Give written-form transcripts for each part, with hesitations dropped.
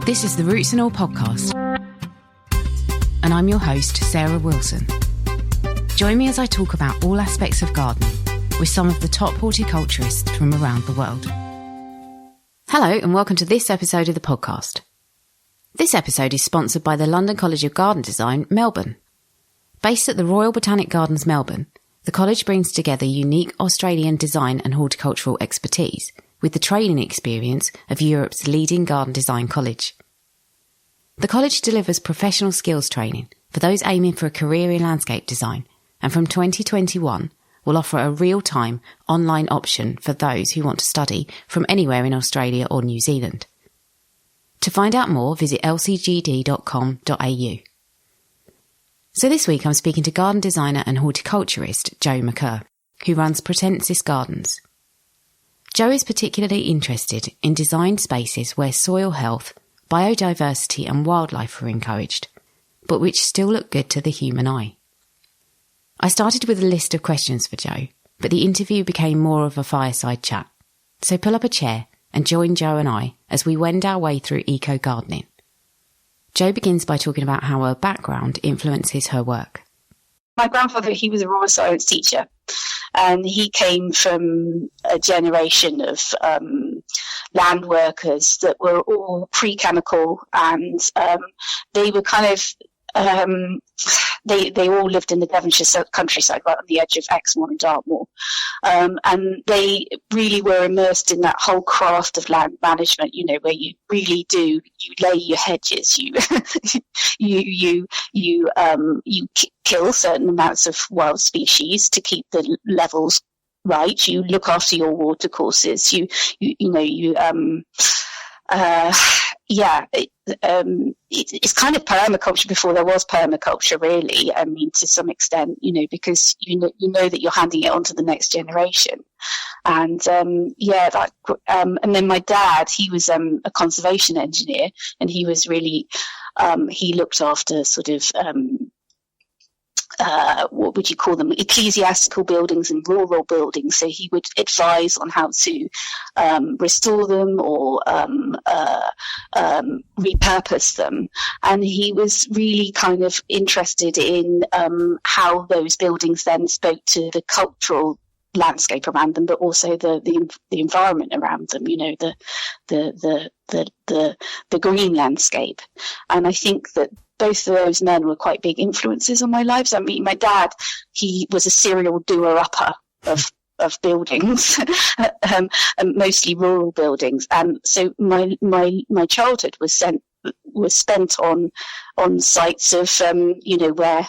This is the Roots and All podcast, and I'm your host, Sarah Wilson. Join me as I talk about all aspects of gardening with some of the top horticulturists from around the world. Hello, and welcome to this episode of the podcast. This episode is sponsored by the London College of Garden Design, Melbourne. Based at the Royal Botanic Gardens, Melbourne, the college brings together unique Australian design and horticultural expertise with the training experience of Europe's leading garden design college. The college delivers professional skills training for those aiming for a career in landscape design, and from 2021 will offer a real-time online option for those who want to study from anywhere in Australia or New Zealand. To find out more, visit lcgd.com.au. So this week I'm speaking to garden designer and horticulturist Jo McKerr, who runs Pratensis Gardens. Jo is particularly interested in designed spaces where soil health, biodiversity and wildlife are encouraged, but which still look good to the human eye. I started with a list of questions for Jo, but the interview became more of a fireside chat. So pull up a chair and join Jo and I as we wend our way through eco-gardening. Jo begins by talking about how her background influences her work. My grandfather, he was a raw science teacher, and he came from a generation of land workers that were all pre-chemical, and they were kind of they all lived in the Devonshire countryside, right on the edge of Exmoor and Dartmoor, and they really were immersed in that whole craft of land management. You know, where you really do, you lay your hedges, you kill certain amounts of wild species to keep the levels right. You look after your water courses. It's kind of permaculture before there was permaculture, really. I mean, to some extent, because you know that you're handing it on to the next generation. And and then my dad, he was a conservation engineer, and he was really he looked after sort of what would you call them, ecclesiastical buildings and rural buildings. So he would advise on how to restore them or repurpose them. And he was really kind of interested in how those buildings then spoke to the cultural landscape around them, but also the environment around them, the green landscape. And I think that both of those men were quite big influences on my lives. I mean, my dad, he was a serial doer-upper of buildings, and mostly rural buildings. And so my childhood was spent on sites of where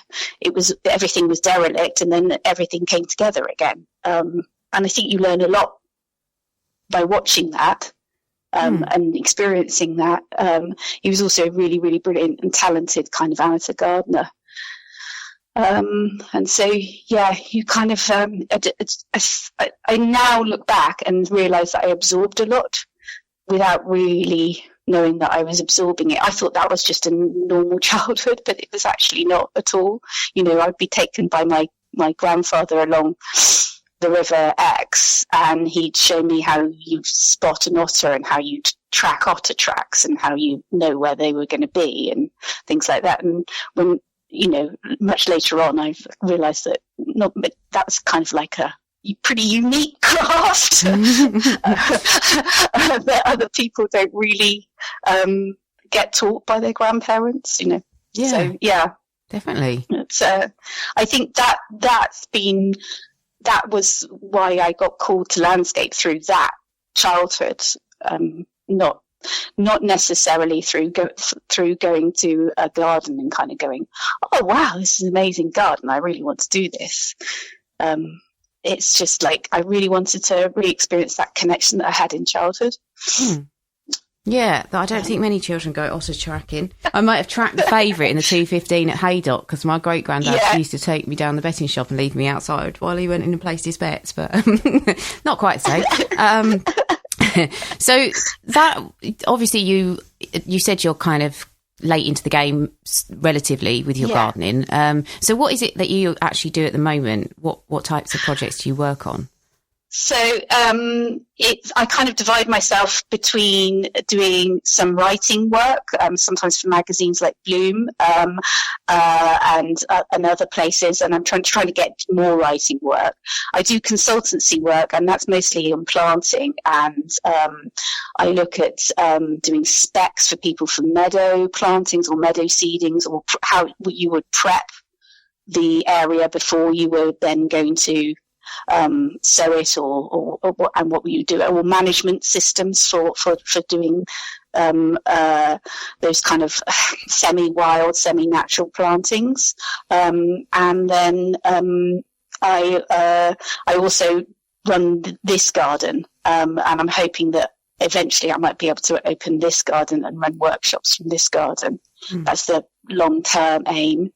everything was derelict, and then everything came together again. And I think you learn a lot by watching that. And experiencing that. He was also a really, really brilliant and talented kind of amateur gardener. And so, you kind of, I now look back and realise that I absorbed a lot without really knowing that I was absorbing it. I thought that was just a normal childhood, but it was actually not at all. I'd be taken by my grandfather along the River Exe, and he'd show me how you spot an otter and how you track otter tracks and how you know where they were going to be and things like that. And when, much later on, I've realised that that's kind of like a pretty unique craft that other people don't really get taught by their grandparents, Yeah. So, yeah. Definitely. It's, I think that was why I got called to landscape through that childhood, not necessarily through going to a garden and kind of going, oh wow, this is an amazing garden, I really want to do this. It's just like I really wanted to re-experience that connection that I had in childhood. Yeah, I don't think many children go otter tracking. I might have tracked the favourite in the 2:15 at Haydock, because my great-granddad used to take me down the betting shop and leave me outside while he went in and placed his bets, but not quite so. So that, obviously you said you're kind of late into the game relatively with your gardening. So what is it that you actually do at the moment? What types of projects do you work on? So I kind of divide myself between doing some writing work, sometimes for magazines like Bloom and other places, and I'm trying to get more writing work. I do consultancy work, and that's mostly on planting, and I look at doing specs for people for meadow plantings or meadow seedings, or how you would prep the area before you were then going to sow it, or and what will you do, or management systems for doing those kind of semi-wild, semi-natural plantings, and then I also run this garden, and I'm hoping that eventually I might be able to open this garden and run workshops from this garden. That's the long-term aim.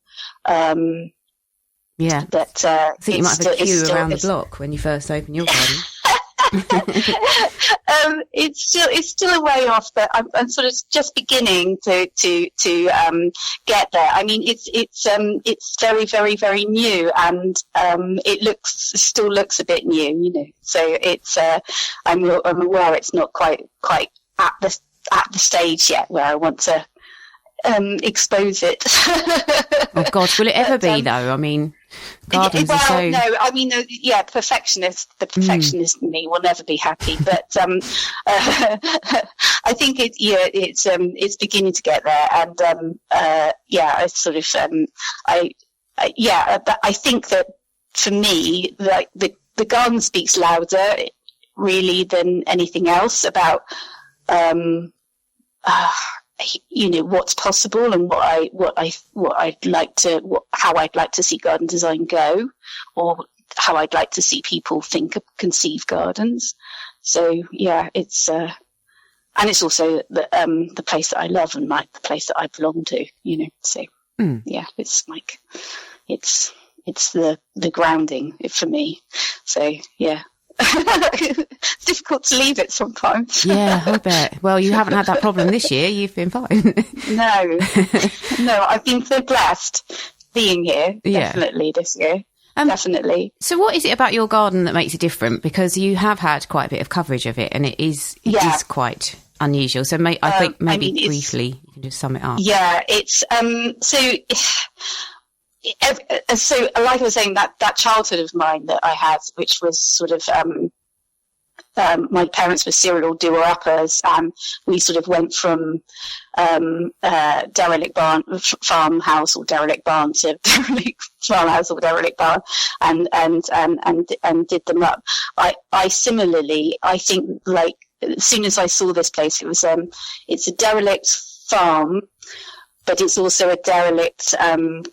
Yeah, but I think you might have a queue around the block when you first open your garden. It's still a way off, but I'm sort of just beginning to get there. I mean, it's very, very, very new, and it still looks a bit new, you know. So it's I'm aware it's not quite at the stage yet where I want to expose it. Oh God, will it ever be though? I mean, gardens are so... no, I mean, the perfectionist in me will never be happy, but I think it's beginning to get there, and I sort of I think that for me, like the garden speaks louder really than anything else about you know, what's possible, and how I'd like to see garden design go, or how I'd like to see people conceive gardens. So yeah, it's and it's also the place that I love, and the place that I belong to, you know. So yeah, it's like it's the grounding for me. So yeah. It's difficult to leave it sometimes. Yeah, I bet. Well, you haven't had that problem this year. You've been fine. No, I've been so blessed being here. Definitely this year. Definitely. So what is it about your garden that makes it different? Because you have had quite a bit of coverage of it, and it is quite unusual. So I think maybe briefly you can just sum it up. Yeah, it's so like I was saying, that childhood of mine that I had, which was sort of my parents were serial doer-uppers, and we sort of went from derelict farmhouse or derelict barn to derelict farmhouse or derelict barn, and did them up. I similarly, I think, like, as soon as I saw this place, it was it's a derelict farm, but it's also a derelict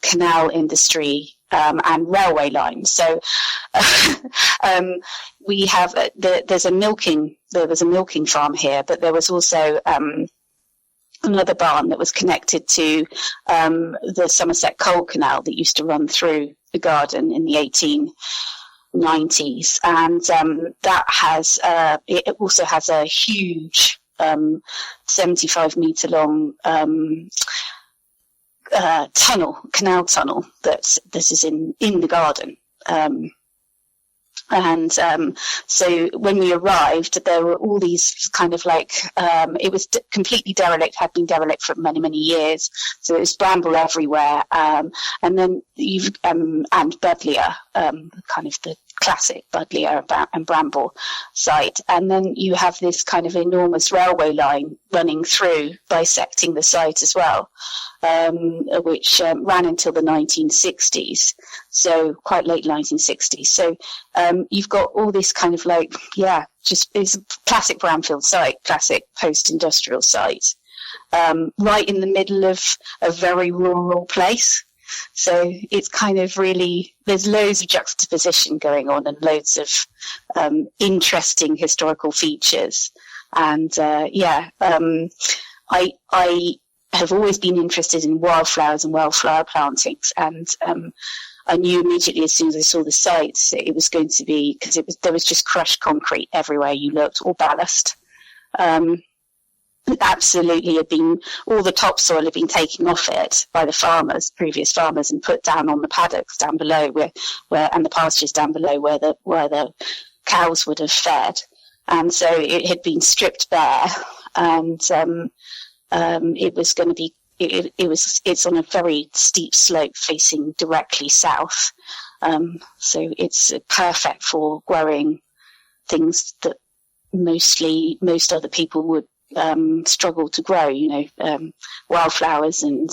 canal industry and railway line. So we have there was a milking farm here, but there was also another barn that was connected to the Somerset Coal Canal that used to run through the garden in the 1890s, and that has it also has a huge 75-metre long canal tunnel that is in the garden. So when we arrived, there were all these kind of like, it was completely derelict, had been derelict for many, many years. So it was bramble everywhere. And then and Budleia, kind of the classic Budleia and bramble site. And then you have this kind of enormous railway line running through, bisecting the site as well, which ran until the 1960s. So quite late 1960s. So you've got all this kind of like, just it's a classic brownfield site, classic post-industrial site, right in the middle of a very rural place. So it's kind of really, there's loads of juxtaposition going on and loads of interesting historical features. And I have always been interested in wildflowers and wildflower plantings, and I knew immediately as soon as I saw the site it was going to be, because there was just crushed concrete everywhere you looked, or ballast. Absolutely all the topsoil had been taken off it by the previous farmers, and put down on the paddocks down below where and the pastures down below where the cows would have fed. And so it had been stripped bare, and it was going to be, it's on a very steep slope facing directly south. So it's perfect for growing things that most other people would struggle to grow, wildflowers and,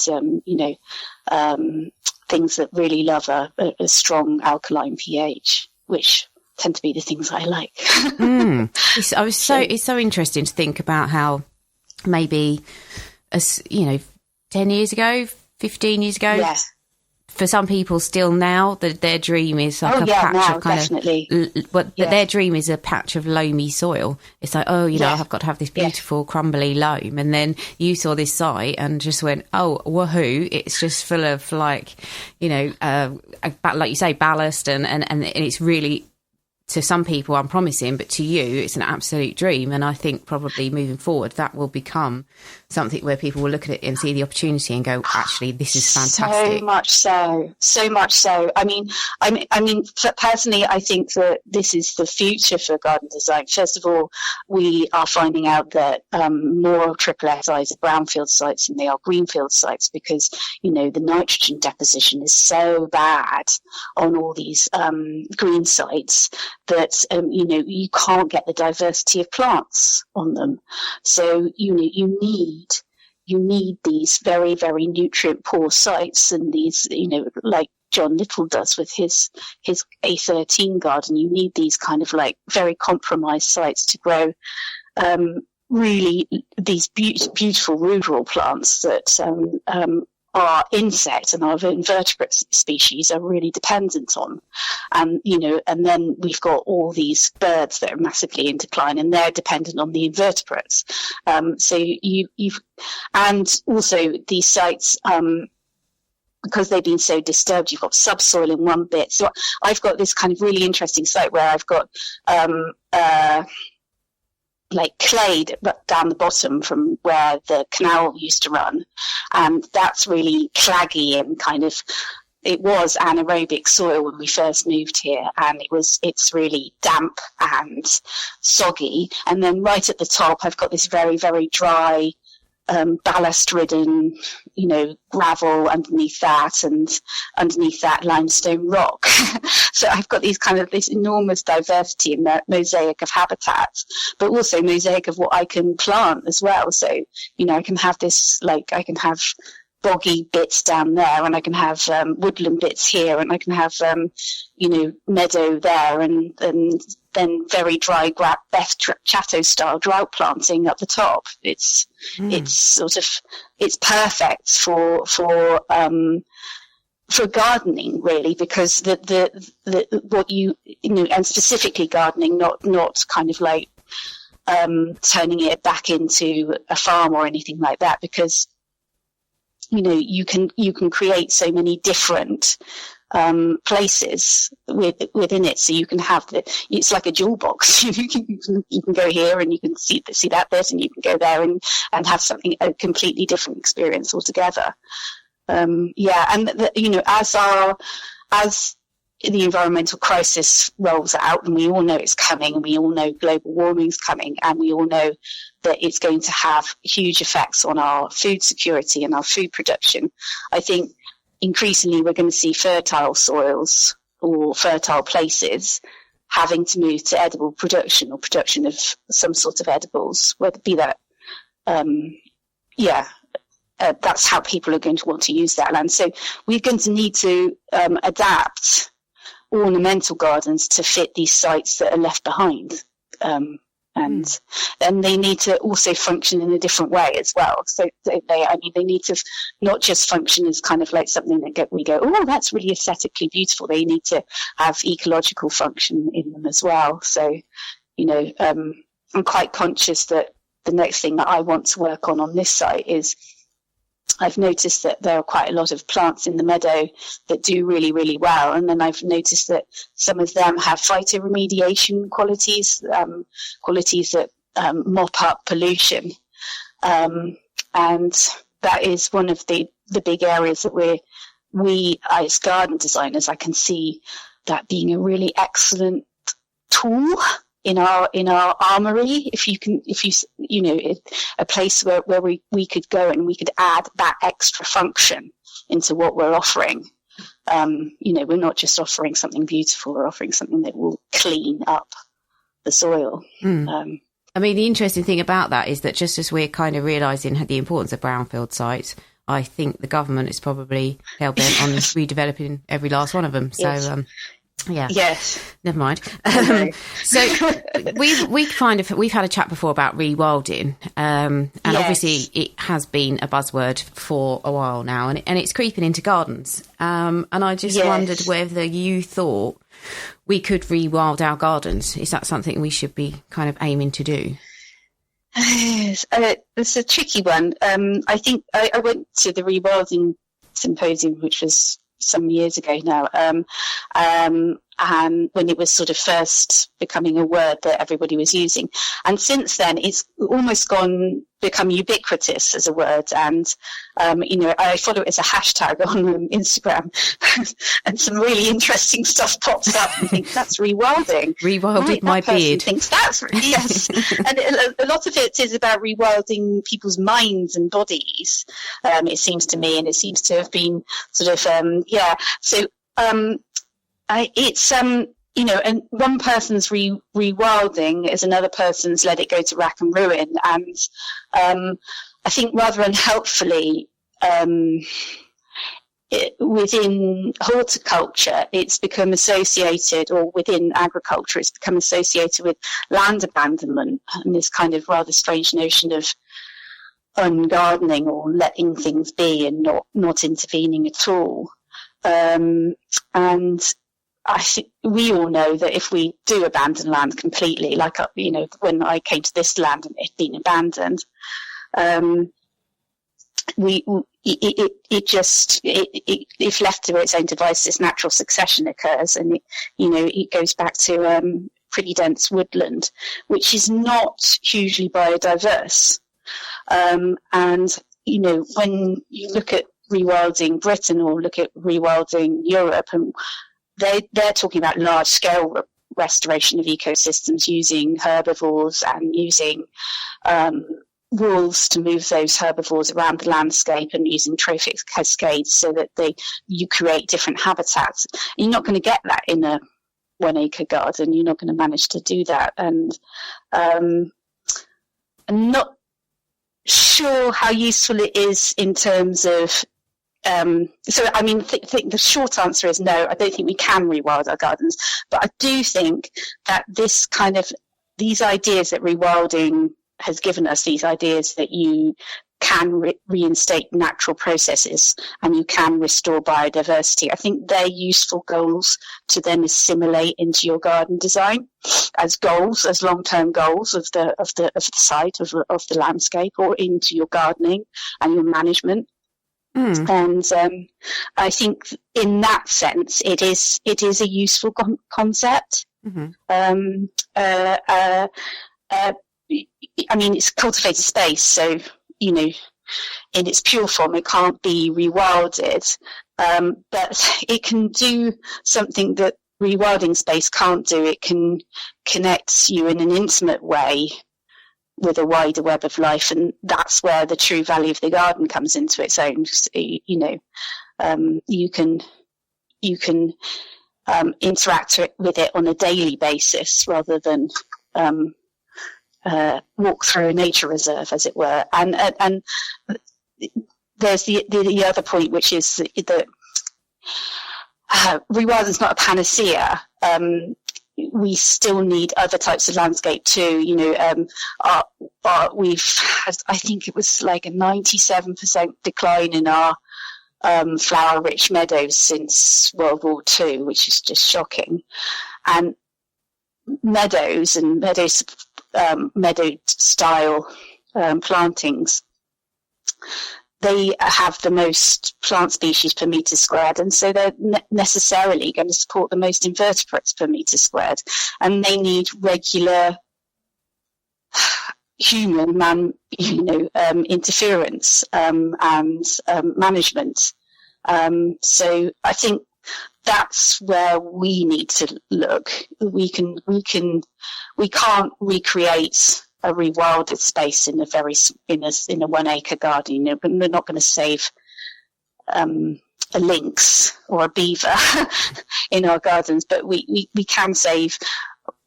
things that really love a strong alkaline pH, which tend to be the things I like. It's so interesting to think about how maybe, 10 years ago, 15 years ago, yes, for some people still now, their dream is like patch of kind definitely. Their dream is a patch of loamy soil. It's like, I've got to have this beautiful crumbly loam. And then you saw this site and just went, oh, woohoo. It's just full of like you say, ballast and it's really, to some people unpromising, but to you it's an absolute dream. And I think probably moving forward that will become something where people will look at it and see the opportunity and go, actually, this is fantastic. So much so. I mean, personally, I think that this is the future for garden design. First of all, we are finding out that more triple SIs are brownfield sites than they are greenfield sites, because the nitrogen deposition is so bad on all these green sites that you can't get the diversity of plants on them. So you need these very, very nutrient poor sites, and these, like John Little does with his A13 garden. You need these kind of like very compromised sites to grow really these beautiful ruderal plants that our insect and our invertebrate species are really dependent on. And then we've got all these birds that are massively in decline, and they're dependent on the invertebrates. So and also these sites, because they've been so disturbed, you've got subsoil in one bit. So I've got this kind of really interesting site where I've got like clay down the bottom from where the canal used to run, and that's really claggy and kind of, it was anaerobic soil when we first moved here, and it's really damp and soggy. And then right at the top I've got this very, very dry ballast ridden gravel underneath that, and underneath that limestone rock. So I've got this enormous diversity in that mosaic of habitats, but also mosaic of what I can plant as well. So I can have this, like, I can have boggy bits down there, and I can have woodland bits here, and I can have meadow there, and then very dry Beth Chatto style drought planting up the top. It's perfect for gardening, really, because the what and specifically gardening, not kind of like turning it back into a farm or anything like that, because you can create so many different places within it. So you can have it's like a jewel box. you can go here and you can see that bit, and you can go there and have a completely different experience altogether. And as the environmental crisis rolls out, and we all know it's coming, and we all know global warming's coming, and we all know that it's going to have huge effects on our food security and our food production, I think increasingly we're going to see fertile soils or fertile places having to move to edible production, or production of some sort of edibles, whether it be that, that's how people are going to want to use that land. So we're going to need to adapt ornamental gardens to fit these sites that are left behind. And then they need to also function in a different way as well. So they need to not just function as kind of like something that we go, oh, that's really aesthetically beautiful. They need to have ecological function in them as well. So, I'm quite conscious that the next thing that I want to work on this site is, I've noticed that there are quite a lot of plants in the meadow that do really, really well. And then I've noticed that some of them have phytoremediation qualities that mop up pollution. And that is one of the big areas that we as garden designers, I can see that being a really excellent tool in our armory. A place where we could go and we could add that extra function into what we're offering. We're not just offering something beautiful, we're offering something that will clean up the soil. I mean, the interesting thing about that is that just as we're kind of realising the importance of brownfield sites, I think the government is probably hell-bent on redeveloping every last one of them. Yes. So, yeah. Yes. Never mind. Okay. So we've had a chat before about rewilding, and yes. obviously it has been a buzzword for a while now, and it's creeping into gardens. And I just yes. wondered whether you thought we could rewild our gardens. Is that something we should be kind of aiming to do? It's a tricky one. I think I went to the rewilding symposium, which was some years ago now, and when it was sort of first becoming a word that everybody was using. And since then, it's almost become ubiquitous as a word. And, I follow it as a hashtag on Instagram and some really interesting stuff pops up and think that's rewilding. Rewilded my beard. Thinks that's, yes. And a lot of it is about rewilding people's minds and bodies, it seems to me, and it seems to have been sort of, So, and one person's rewilding is another person's let it go to rack and ruin. And I think rather unhelpfully, within horticulture, it's become associated, or within agriculture, it's become associated with land abandonment and this kind of rather strange notion of ungardening or letting things be and not intervening at all. And I think we all know that if we do abandon land completely, like, when I came to this land and it had been abandoned, if left to its own devices, natural succession occurs, and it goes back to pretty dense woodland, which is not hugely biodiverse. And when you look at rewilding Britain or look at rewilding Europe, and they're talking about large scale restoration of ecosystems using herbivores and using rules to move those herbivores around the landscape and using trophic cascades so that you create different habitats. You're not going to get that in a 1 acre garden. You're not going to manage to do that. And I'm not sure how useful it is in terms of the short answer is no. I don't think we can rewild our gardens, but I do think that these ideas that rewilding has given us, these ideas that you can reinstate natural processes and you can restore biodiversity, I think they're useful goals to then assimilate into your garden design as long-term goals of the site of the landscape, or into your gardening and your management. And I think in that sense, it is a useful concept. Mm-hmm. It's cultivated space, so in its pure form, it can't be rewilded, but it can do something that rewilding space can't do. It can connect you in an intimate way with a wider web of life, and that's where the true value of the garden comes into its own. You can interact with it on a daily basis rather than walk through a nature reserve, as it were. And there's the other point, which is that rewilding is not a panacea. We still need other types of landscape too. We've had, I think it was like a 97% decline in our flower-rich meadows since World War II, which is just shocking. And meadows and meadow-style plantings, they have the most plant species per metre squared, and so they're necessarily going to support the most invertebrates per metre squared, and they need regular human interference and management. So I think that's where we need to look. We can't recreate a rewilded space in a 1 acre garden. We're not going to save a lynx or a beaver in our gardens, but we can save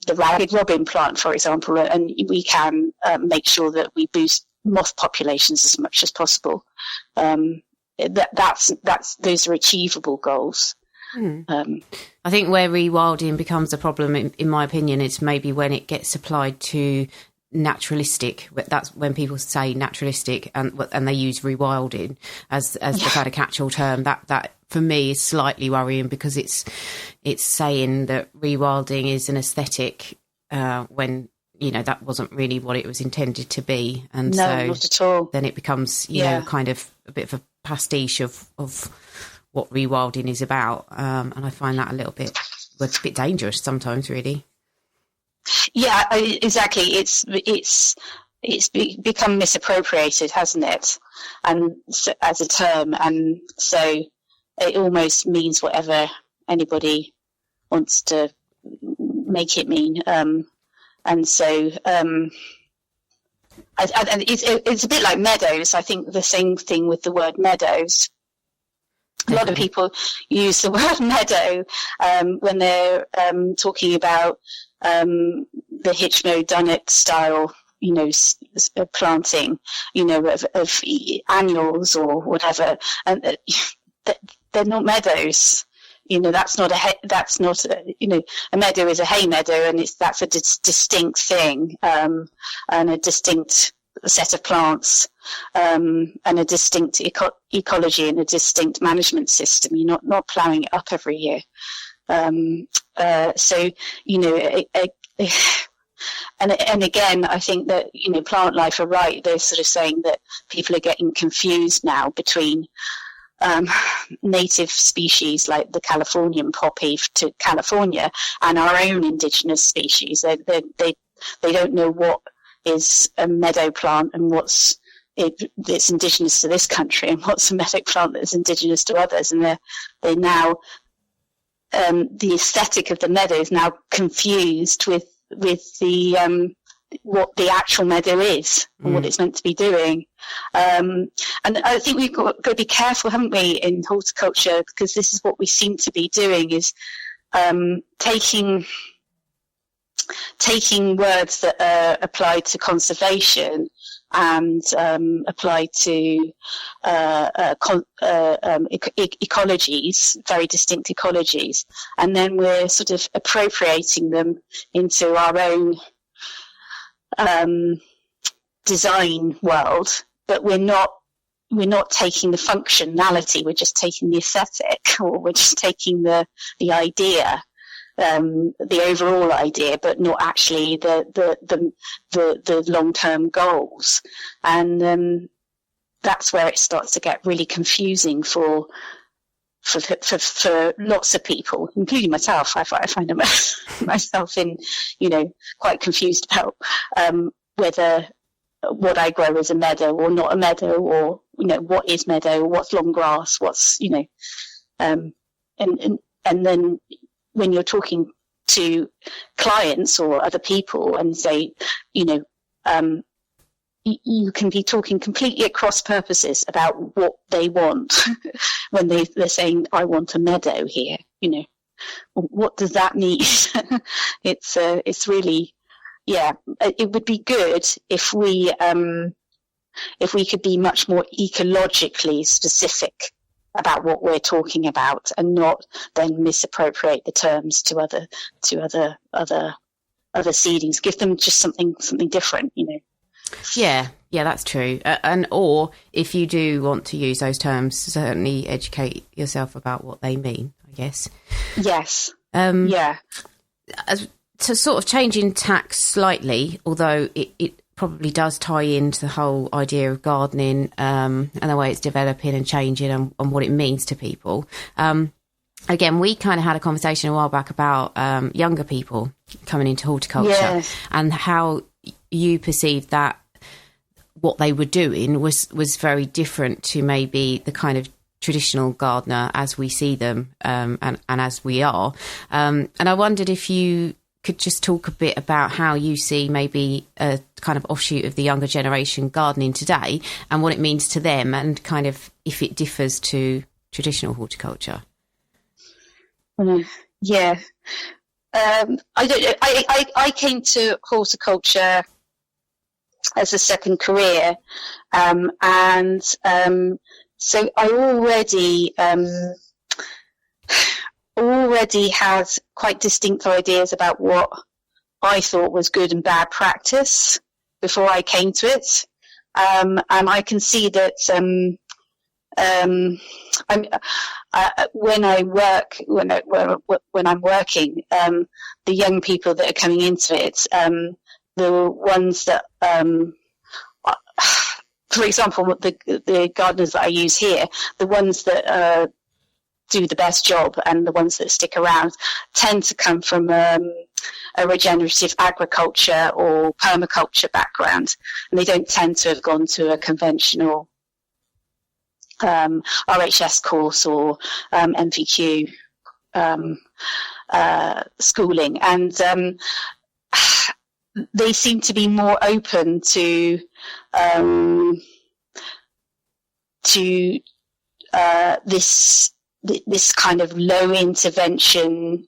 the ragged robin plant, for example, and we can make sure that we boost moth populations as much as possible. Those are achievable goals. I think where rewilding becomes a problem, in my opinion, it's maybe when it gets applied to naturalistic. That's when people say naturalistic and they use rewilding as the kind of catch-all term. That for me is slightly worrying, because it's saying that rewilding is an aesthetic when that wasn't really what it was intended to be. And no, so not at all. Then it becomes kind of a bit of a pastiche of what rewilding is about, and I find that a bit dangerous sometimes, really. Yeah, exactly. It's become misappropriated, hasn't it? And so, as a term, and so it almost means whatever anybody wants to make it mean. And so it's a bit like meadows. I think the same thing with the word meadows. A lot of people use the word meadow when they're talking about the Hitchmo Dunnet style, planting, of annuals or whatever, and they're not meadows. That's not a meadow is a hay meadow, and that's a distinct thing, and a distinct set of plants, and a distinct ecology and a distinct management system. You're not ploughing it up every year. So, and again, I think that, Plant Life are right. They're sort of saying that people are getting confused now between native species like the Californian poppy to California and our own indigenous species. They don't know what is a meadow plant and what's it's indigenous to this country and what's a meadow plant that's indigenous to others. And they now the aesthetic of the meadow is now confused with the what the actual meadow is and what it's meant to be doing. And I think we've got to be careful, haven't we, in horticulture, because this is what we seem to be doing, is taking words that are applied to conservation and applied to ecologies, very distinct ecologies, and then we're sort of appropriating them into our own design world, but we're not taking the functionality, we're just taking the aesthetic, or we're just taking the idea, the overall idea, but not actually the long-term goals. And that's where it starts to get really confusing for lots of people, including myself. I find myself in, quite confused about whether what I grow is a meadow or not a meadow, or what is meadow, or what's long grass, what's and then when you're talking to clients or other people and say, you can be talking completely at cross purposes about what they want when they're saying, I want a meadow here, what does that mean? It's really, it would be good if we could be much more ecologically specific about what we're talking about, and not then misappropriate the terms to other seedings. Give them just something different, Yeah, that's true. Or if you do want to use those terms, certainly educate yourself about what they mean, I guess. Yes. To sort of changing tack slightly, although it probably does tie into the whole idea of gardening and the way it's developing and changing and what it means to people. Again, we kind of had a conversation a while back about younger people coming into horticulture, and how you perceived that what they were doing was very different to maybe the kind of traditional gardener as we see them, and as we are. And I wondered if you could just talk a bit about how you see maybe a kind of offshoot of the younger generation gardening today and what it means to them, and kind of if it differs to traditional horticulture. Yeah. I don't know. I came to horticulture as a second career, and so I already had quite distinct ideas about what I thought was good and bad practice before I came to it, and I can see that when I'm working, the young people that are coming into it, the ones that, for example, the gardeners that I use here, the ones that do the best job and the ones that stick around tend to come from a regenerative agriculture or permaculture background, and they don't tend to have gone to a conventional RHS course or MVQ schooling, and they seem to be more open to this kind of low intervention,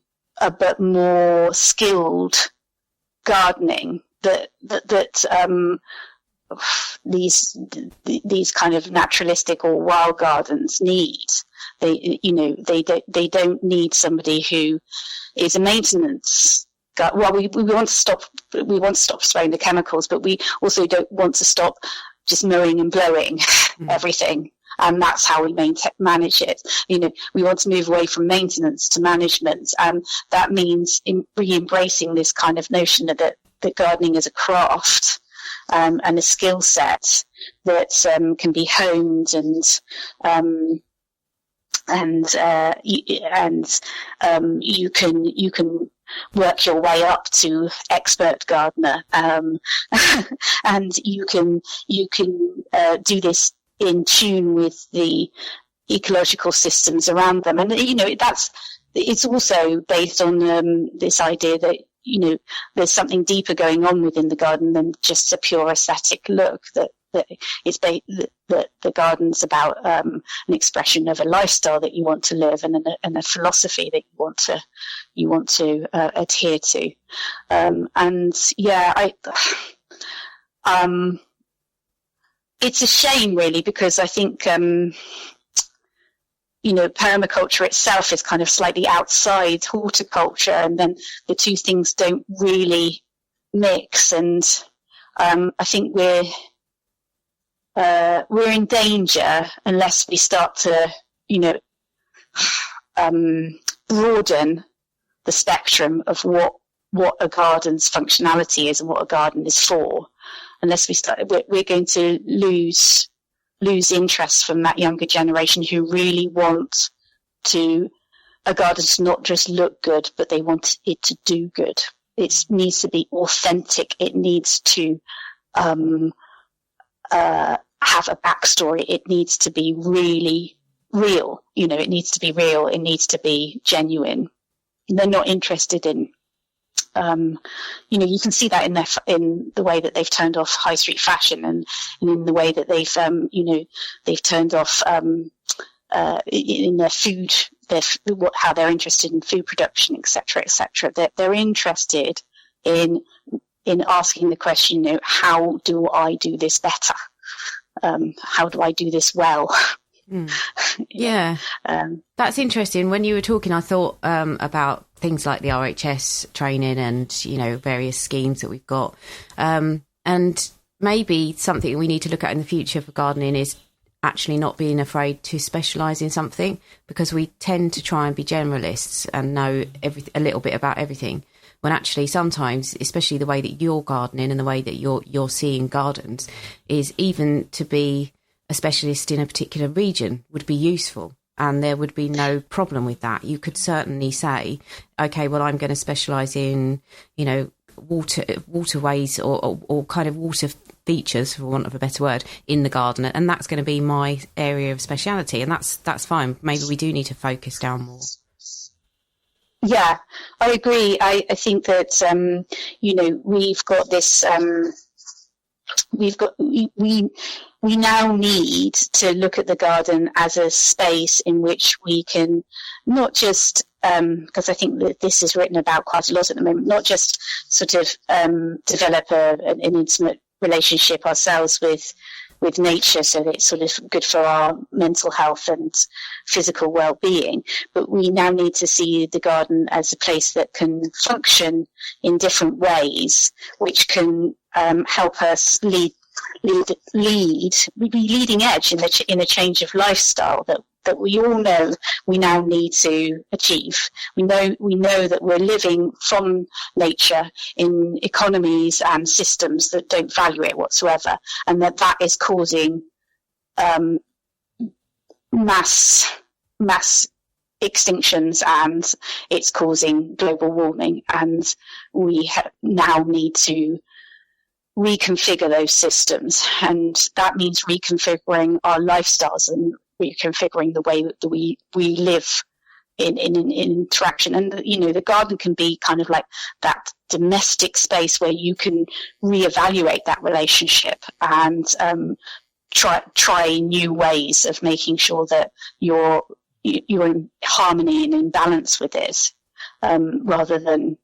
but more skilled gardening that these kind of naturalistic or wild gardens need. They don't need somebody who is a maintenance. Well, we want to stop spraying the chemicals, but we also don't want to stop just mowing and blowing everything. And that's how we manage it. We want to move away from maintenance to management, and that means re-embracing this kind of notion that gardening is a craft. And a skill set that can be honed you can work your way up to expert gardener, and you can do this in tune with the ecological systems around them, and it's also based on this idea that there's something deeper going on within the garden than just a pure aesthetic look. That the garden's about an expression of a lifestyle that you want to live, and a philosophy that you want to adhere to. It's a shame, really, because I think permaculture itself is kind of slightly outside horticulture, and then the two things don't really mix. And I think we're in danger unless we start to, broaden the spectrum of what a garden's functionality is and what a garden is for. Unless we're going to lose interest from that younger generation who really want a garden to not just look good, but they want it to do good. It needs to be authentic. It needs to have a backstory. It needs to be really real. It needs to be real. It needs to be genuine. They're not interested in, you can see that in the way that they've turned off high street fashion, and in the way that they've turned off in their food, how they're interested in food production, etc., etc. They're interested in asking the question, how do I do this better? How do I do this well? Yeah. That's interesting. When you were talking, I thought about things like the RHS training and, various schemes that we've got. And maybe something we need to look at in the future for gardening is actually not being afraid to specialise in something, because we tend to try and be generalists and know a little bit about everything, when actually sometimes, especially the way that you're gardening and the way that you're seeing gardens, is even to be a specialist in a particular region would be useful, and there would be no problem with that. You could certainly say, okay, well, I'm going to specialise in, waterways or kind of water features, for want of a better word, in the garden, and that's going to be my area of speciality, and that's fine. Maybe we do need to focus down more. Yeah, I agree. I think that we've got this. We now need to look at the garden as a space in which we can not just, because I think that this is written about quite a lot at the moment, not just sort of develop an intimate relationship ourselves with nature, so that it's sort of good for our mental health and physical well-being, but we now need to see the garden as a place that can function in different ways, which can help us be leading edge in a change of lifestyle that we all know we now need to achieve. We know that we're living from nature in economies and systems that don't value it whatsoever, and that is causing mass extinctions, and it's causing global warming, and we now need to reconfigure those systems, and that means reconfiguring our lifestyles and reconfiguring the way that we live in interaction. And the garden can be kind of like that domestic space where you can reevaluate that relationship and try new ways of making sure that you're in harmony and in balance with it, rather than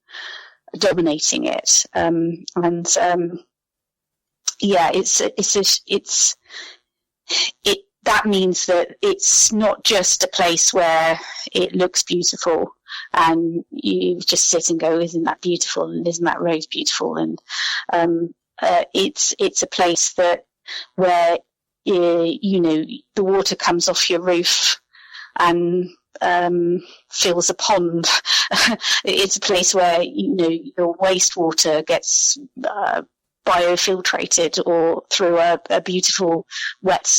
dominating it. That means that it's not just a place where it looks beautiful and you just sit and go, isn't that beautiful, and isn't that rose beautiful? And it's a place where the water comes off your roof and fills a pond. It's a place where your wastewater gets biofiltrated or through a beautiful wet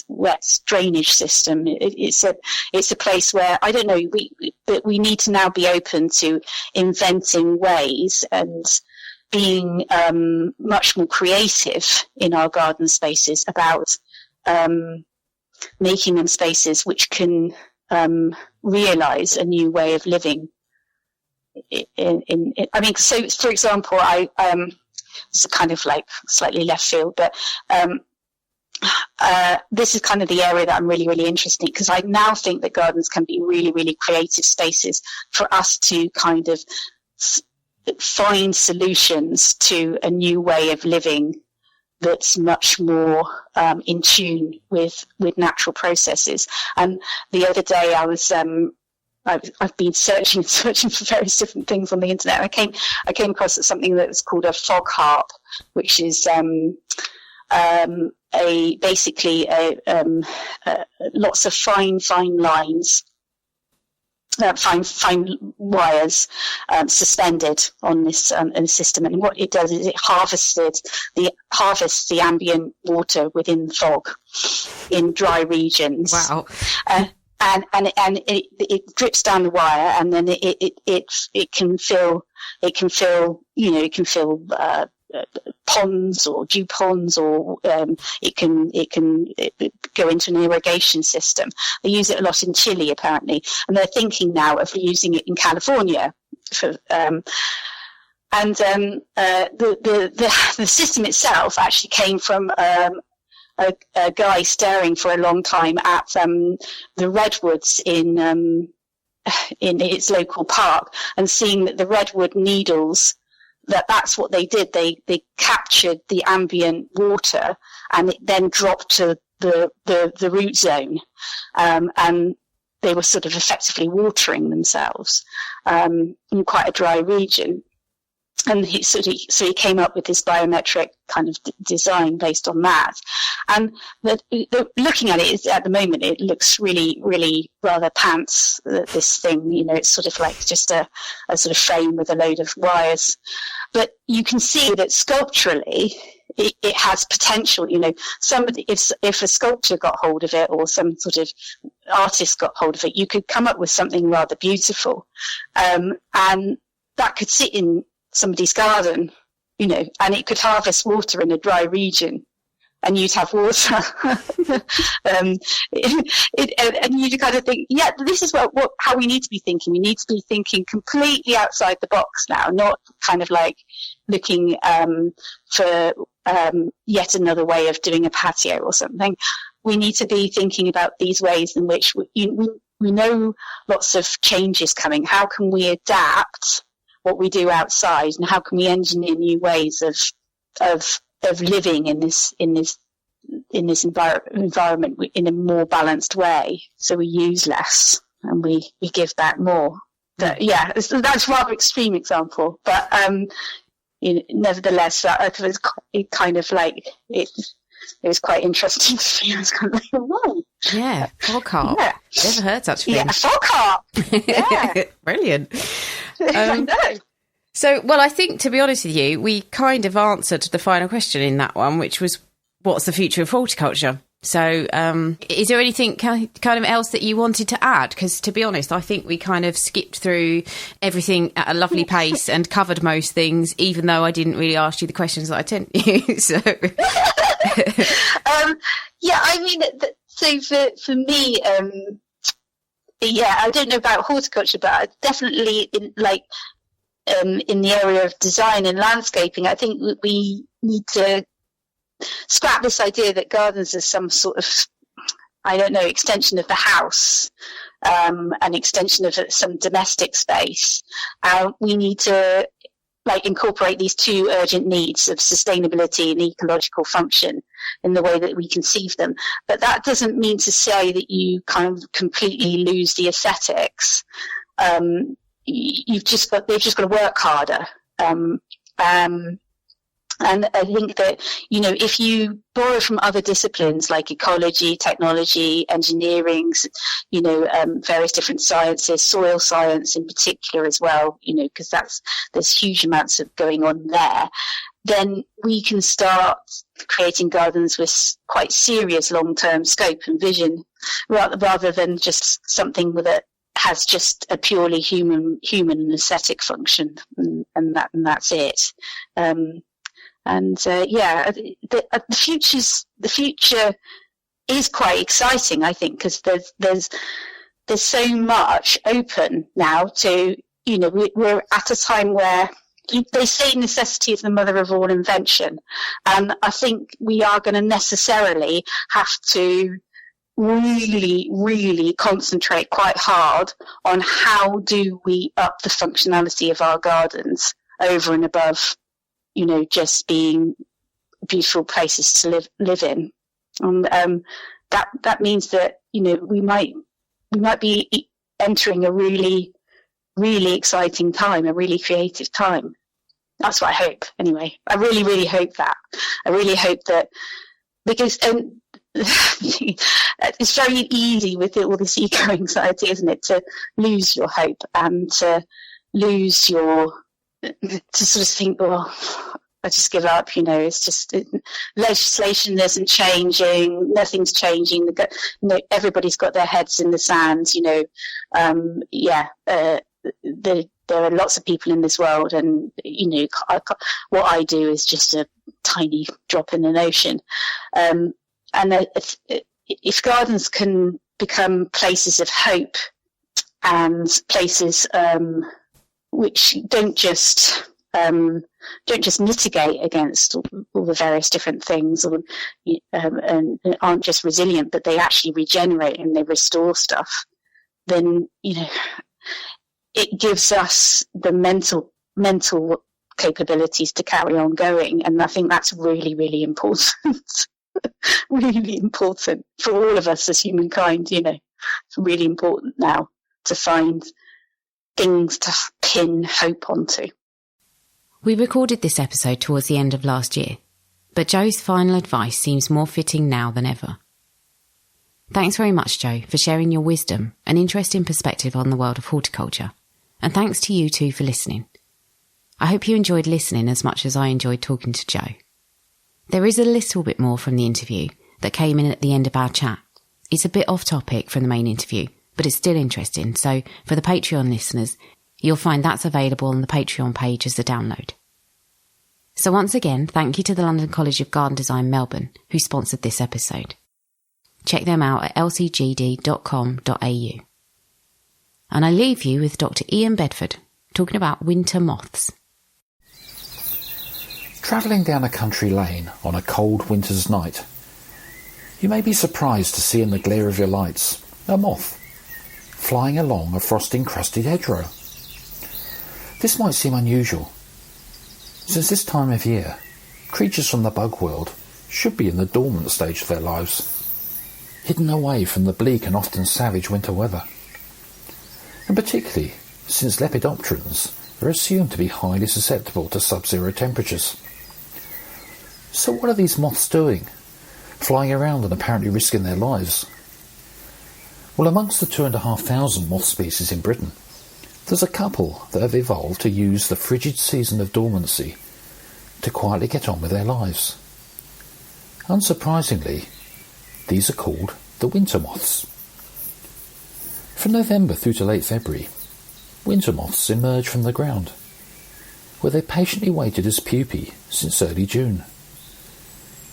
drainage system. It's a place where, I don't know, we need to now be open to inventing ways and being much more creative in our garden spaces about making them spaces which can realize a new way of living. So for example, it's kind of like slightly left field, but this is kind of the area that I'm really, really interested in, because I now think that gardens can be really, really creative spaces for us to kind of find solutions to a new way of living that's much more in tune with natural processes. And the other day I've been searching for various different things on the internet. I came across something that was called a fog harp, which is basically lots of fine lines, fine wires suspended on this system. And what it does is it harvests the ambient water within the fog in dry regions. Wow. And it drips down the wire, and then it can fill ponds or dew ponds, or it can go into an irrigation system. They use it a lot in Chile apparently, and they're thinking now of using it in California. The system itself actually came from a guy staring for a long time at the redwoods in its local park, and seeing that the redwood needles, that's what they did. They captured the ambient water, and it then dropped to the root zone, and they were sort of effectively watering themselves in quite a dry region. And he came up with this biometric kind of design based on that. And looking at it at the moment, it looks really, really rather pants, this thing. It's sort of like just a sort of frame with a load of wires. But you can see that sculpturally, it has potential. Somebody, if a sculptor got hold of it, or some sort of artist got hold of it, you could come up with something rather beautiful. And that could sit in somebody's garden, and it could harvest water in a dry region. and you'd have water. And you kind of think, yeah, this is how we need to be thinking. We need to be thinking completely outside the box now, not kind of like looking for yet another way of doing a patio or something. We need to be thinking about these ways in which we know lots of changes coming. How can we adapt what we do outside, and how can we engineer new ways of living in this environment in a more balanced way, so we use less and we give back more. But yeah, that's a rather extreme example, but nevertheless, that was kind of like it was quite interesting to me. I was kind of like, whoa. Yeah, fog carp. Yeah. Never heard such a thing. Yeah, fog carp. Yeah. Brilliant. I know. So, well, I think, to be honest with you, we kind of answered the final question in that one, which was, what's the future of horticulture? So is there anything kind of else that you wanted to add? Because, to be honest, I think we kind of skipped through everything at a lovely pace and covered most things, even though I didn't really ask you the questions that I sent you. So. Yeah, I mean, so for me, yeah, I don't know about horticulture, but definitely in the area of design and landscaping, I think we need to scrap this idea that gardens are some sort of, I don't know, extension of the house, an extension of some domestic space. We need to incorporate these two urgent needs of sustainability and ecological function in the way that we conceive them. But that doesn't mean to say that you kind of completely lose the aesthetics. They've just got to work harder. And I think that, if you borrow from other disciplines like ecology, technology, engineering, various different sciences, soil science in particular as well, because there's huge amounts of going on there, then we can start creating gardens with quite serious long-term scope and vision, rather than just something that has just a purely human and aesthetic function, and that's it. The future is quite exciting, I think, because there's so much open now to, we're at a time where they say necessity is the mother of all invention. And I think we are going to necessarily have to really, really concentrate quite hard on how do we up the functionality of our gardens over and above just being beautiful places to live in. And that means that, we might be entering a really, really exciting time, a really creative time. That's what I hope, anyway. I really, really hope that. I really hope that, because it's very easy with all this eco-anxiety, isn't it, to lose your hope and to lose your... to sort of think, well, I just give up, it's just legislation isn't changing, nothing's changing, everybody's got their heads in the sand, there are lots of people in this world, and, what I do is just a tiny drop in an ocean. And if gardens can become places of hope and places which don't just mitigate against all the various different things, and aren't just resilient, but they actually regenerate and they restore stuff, then it gives us the mental capabilities to carry on going, and I think that's really, really important. Really important for all of us as humankind. It's really important now to find things to pin hope onto. We recorded this episode towards the end of last year, but Jo's final advice seems more fitting now than ever. Thanks very much, Jo, for sharing your wisdom and interesting perspective on the world of horticulture, and thanks to you too for listening. I hope you enjoyed listening as much as I enjoyed talking to Jo. There is a little bit more from the interview that came in at the end of our chat. It's a bit off topic from the main interview, but it's still interesting, so for the Patreon listeners, you'll find that's available on the Patreon page as a download. So once again, thank you to the London College of Garden Design Melbourne, who sponsored this episode. Check them out at lcgd.com.au. And I leave you with Dr. Ian Bedford, talking about winter moths. Travelling down a country lane on a cold winter's night, you may be surprised to see in the glare of your lights a moth flying along a frost-encrusted hedgerow. This might seem unusual, since this time of year, creatures from the bug world should be in the dormant stage of their lives, hidden away from the bleak and often savage winter weather. And particularly since lepidopterans are assumed to be highly susceptible to sub-zero temperatures. So what are these moths doing, flying around and apparently risking their lives? Well, amongst the 2,500 moth species in Britain, there's a couple that have evolved to use the frigid season of dormancy to quietly get on with their lives. Unsurprisingly, these are called the winter moths. From November through to late February, winter moths emerge from the ground, where they patiently waited as pupae since early June.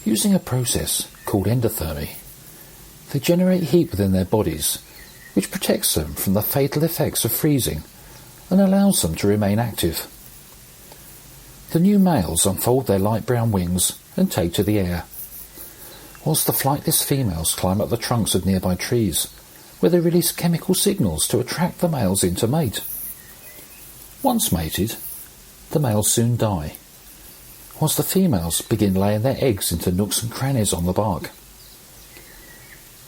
Using a process called endothermy, they generate heat within their bodies, which protects them from the fatal effects of freezing and allows them to remain active. The new males unfold their light brown wings and take to the air, whilst the flightless females climb up the trunks of nearby trees, where they release chemical signals to attract the males in to mate. Once mated, the males soon die, whilst the females begin laying their eggs into nooks and crannies on the bark.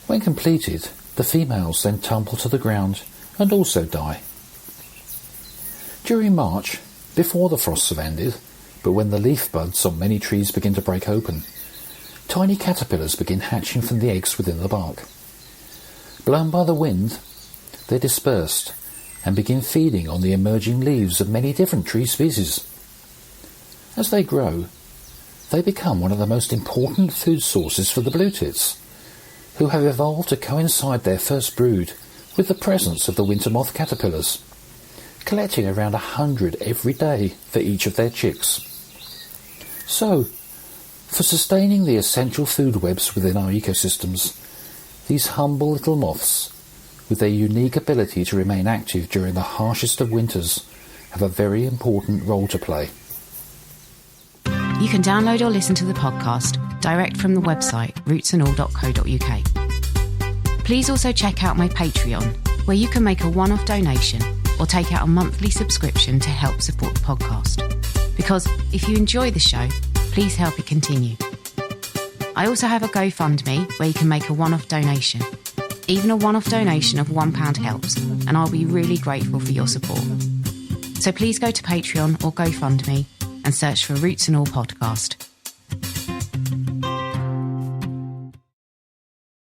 When completed, the females then tumble to the ground and also die. During March, before the frosts have ended, but when the leaf buds on many trees begin to break open, tiny caterpillars begin hatching from the eggs within the bark. Blown by the wind, they're dispersed and begin feeding on the emerging leaves of many different tree species. As they grow, they become one of the most important food sources for the blue tits, who have evolved to coincide their first brood with the presence of the winter moth caterpillars, collecting around 100 every day for each of their chicks. So, for sustaining the essential food webs within our ecosystems, these humble little moths, with their unique ability to remain active during the harshest of winters, have a very important role to play. You can download or listen to the podcast direct from the website rootsandall.co.uk. Please also check out my Patreon, where you can make a one-off donation or take out a monthly subscription to help support the podcast. Because if you enjoy the show, please help it continue. I also have a GoFundMe where you can make a one-off donation. Even a one-off donation of £1 helps, and I'll be really grateful for your support. So please go to Patreon or GoFundMe and search for Roots and All Podcast.